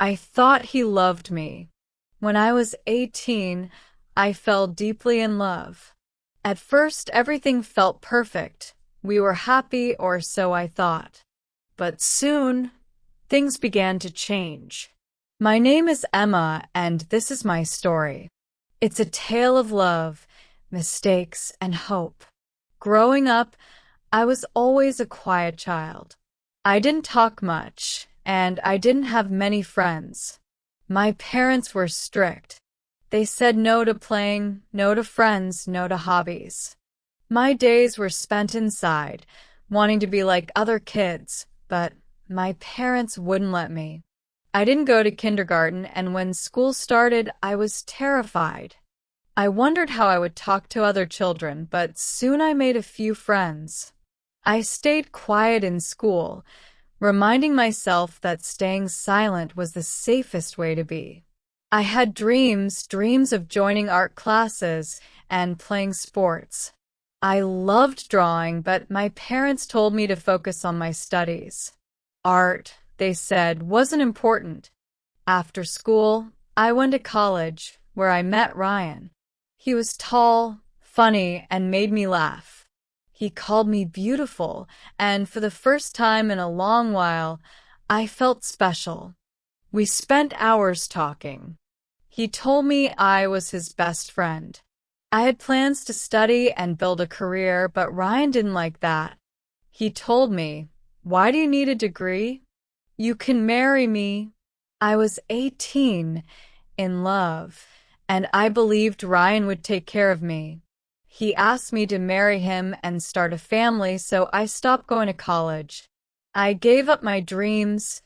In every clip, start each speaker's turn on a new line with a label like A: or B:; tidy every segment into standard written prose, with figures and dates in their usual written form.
A: I thought he loved me. When I was 18, I fell deeply in love. At first, everything felt perfect. We were happy, or so I thought. But soon, things began to change. My name is Emma, and this is my story. It's a tale of love, mistakes, and hope. Growing up, I was always a quiet child. I didn't talk much, and I didn't have many friends. My parents were strict. They said no to playing, no to friends, no to hobbies. My days were spent inside, wanting to be like other kids, but my parents wouldn't let me. I didn't go to kindergarten, and when school started, I was terrified. I wondered how I would talk to other children, but soon I made a few friends. I stayed quiet in school, reminding myself that staying silent was the safest way to be. I had dreams of joining art classes and playing sports. I loved drawing, but my parents told me to focus on my studies. Art, they said, wasn't important. After school, I went to college, where I met Ryan. He was tall, funny, and made me laugh. He called me beautiful, and for the first time in a long while, I felt special. We spent hours talking. He told me I was his best friend. I had plans to study and build a career, but Ryan didn't like that. He told me, "Why do you need a degree? You can marry me." I was 18, in love, and I believed Ryan would take care of me. He asked me to marry him and start a family, so I stopped going to college. I gave up my dreams,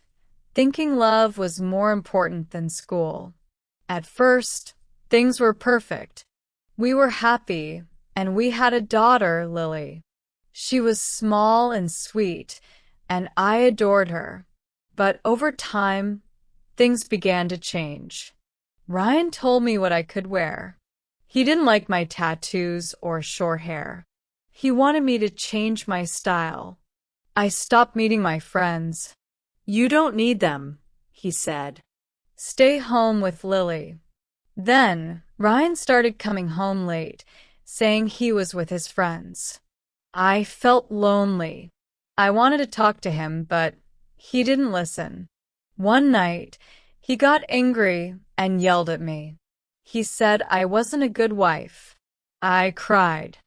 A: thinking love was more important than school. At first, things were perfect. We were happy, and we had a daughter, Lily. She was small and sweet, and I adored her. But over time, things began to change. Ryan told me what I could wear. He didn't like my tattoos or short hair. He wanted me to change my style. I stopped meeting my friends. "You don't need them," he said. "Stay home with Lily." Then, Ryan started coming home late, saying he was with his friends. I felt lonely. I wanted to talk to him, but he didn't listen. One night, he got angry and yelled at me. He said I wasn't a good wife. I cried.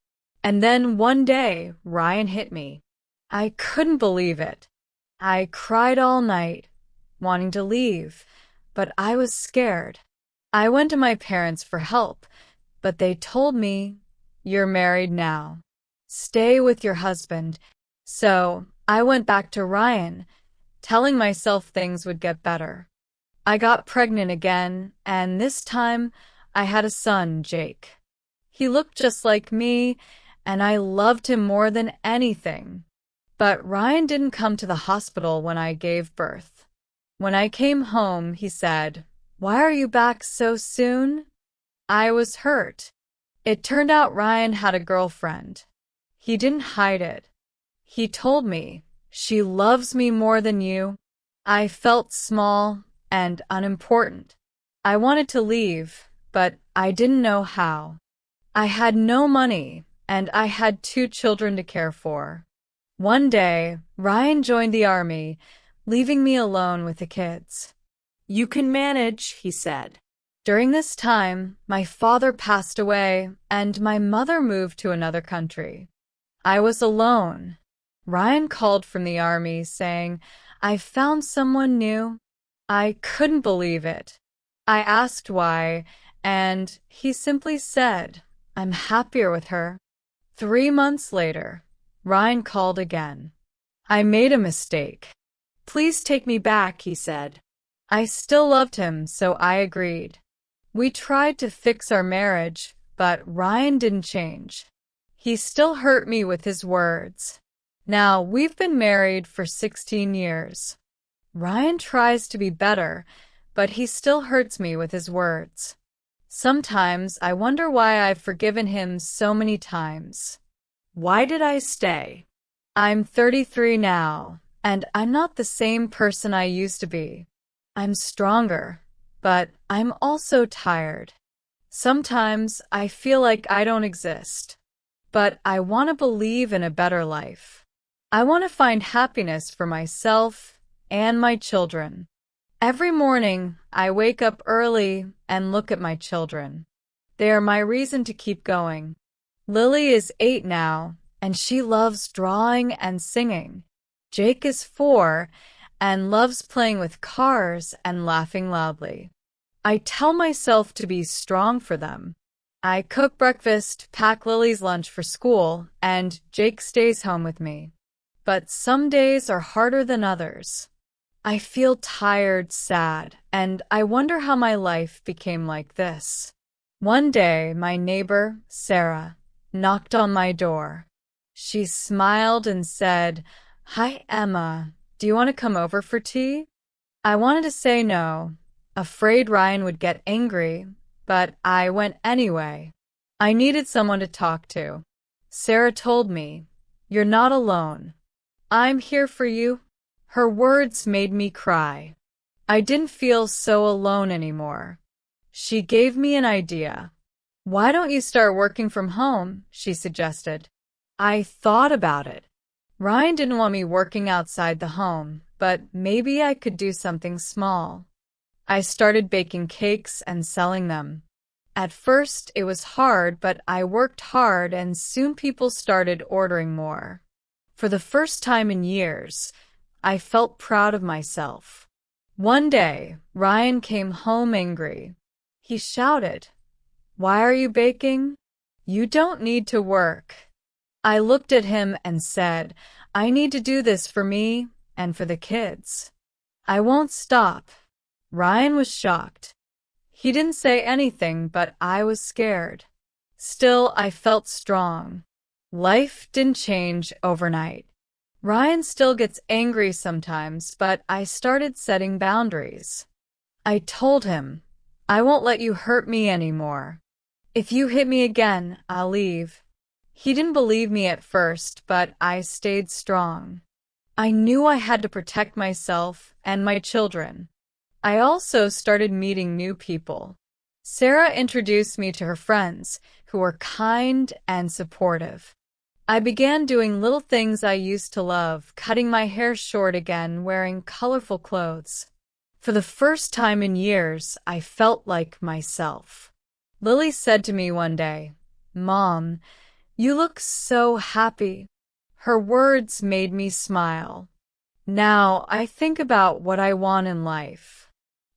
A: And then one day, Ryan hit me. I couldn't believe it. I cried all night, wanting to leave, but I was scared. I went to my parents for help, but they told me, "You're married now. Stay with your husband." So I went back to Ryan, telling myself things would get better. I got pregnant again, and this time I had a son, Jake. He looked just like me, and I loved him more than anything. But Ryan didn't come to the hospital when I gave birth. When I came home, he said, "Why are you back so soon?" I was hurt. It turned out Ryan had a girlfriend. He didn't hide it. He told me, "She loves me more than you." I felt small and unimportant. I wanted to leave, but I didn't know how. I had no money, and I had 2 children to care for. One day, Ryan joined the army, leaving me alone with the kids. "You can manage," he said. During this time, my father passed away, and my mother moved to another country. I was alone. Ryan called from the army, saying, "I found someone new." I couldn't believe it. I asked why, and he simply said, "I'm happier with her." 3 months later, Ryan called again. "I made a mistake. Please take me back," he said. I still loved him, so I agreed. We tried to fix our marriage, but Ryan didn't change. He still hurt me with his words. Now, we've been married for 16 years. Ryan tries to be better, but he still hurts me with his words. Sometimes I wonder why I've forgiven him so many times. Why did I stay? I'm 33 now, and I'm not the same person I used to be. I'm stronger, but I'm also tired. Sometimes I feel like I don't exist, but I want to believe in a better life. I want to find happiness for myself and my children. Every morning, I wake up early and look at my children. They are my reason to keep going. Lily is 8 now, and she loves drawing and singing. Jake is 4 and loves playing with cars and laughing loudly. I tell myself to be strong for them. I cook breakfast, pack Lily's lunch for school, and Jake stays home with me. But some days are harder than others. I feel tired, sad, and I wonder how my life became like this. One day, my neighbor, Sarah, knocked on my door. She smiled and said, "Hi, Emma. Do you want to come over for tea?" I wanted to say no, afraid Ryan would get angry, but I went anyway. I needed someone to talk to. Sarah told me, "You're not alone. I'm here for you." Her words made me cry. I didn't feel so alone anymore. She gave me an idea. "Why don't you start working from home?" she suggested. I thought about it. Ryan didn't want me working outside the home, but maybe I could do something small. I started baking cakes and selling them. At first, it was hard, but I worked hard and soon people started ordering more. For the first time in years, I felt proud of myself. One day, Ryan came home angry. He shouted, "Why are you baking? You don't need to work." I looked at him and said, "I need to do this for me and for the kids. I won't stop." Ryan was shocked. He didn't say anything, but I was scared. Still, I felt strong. Life didn't change overnight. Ryan still gets angry sometimes, but I started setting boundaries. I told him, "I won't let you hurt me anymore. If you hit me again, I'll leave." He didn't believe me at first, but I stayed strong. I knew I had to protect myself and my children. I also started meeting new people. Sarah introduced me to her friends, who were kind and supportive. I began doing little things I used to love, cutting my hair short again, wearing colorful clothes. For the first time in years, I felt like myself. Lily said to me one day, "Mom, you look so happy." Her words made me smile. Now I think about what I want in life.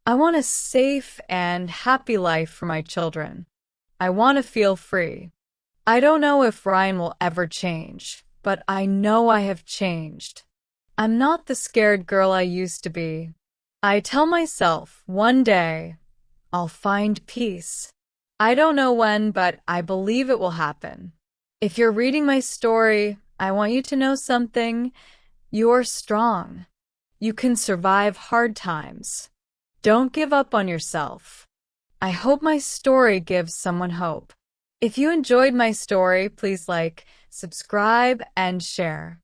A: I want a safe and happy life for my children. I want to feel free. I don't know if Ryan will ever change, but I know I have changed. I'm not the scared girl I used to be. I tell myself, one day, I'll find peace. I don't know when, but I believe it will happen. If you're reading my story, I want you to know something. You're strong. You can survive hard times. Don't give up on yourself. I hope my story gives someone hope. If you enjoyed my story, please like, subscribe, and share.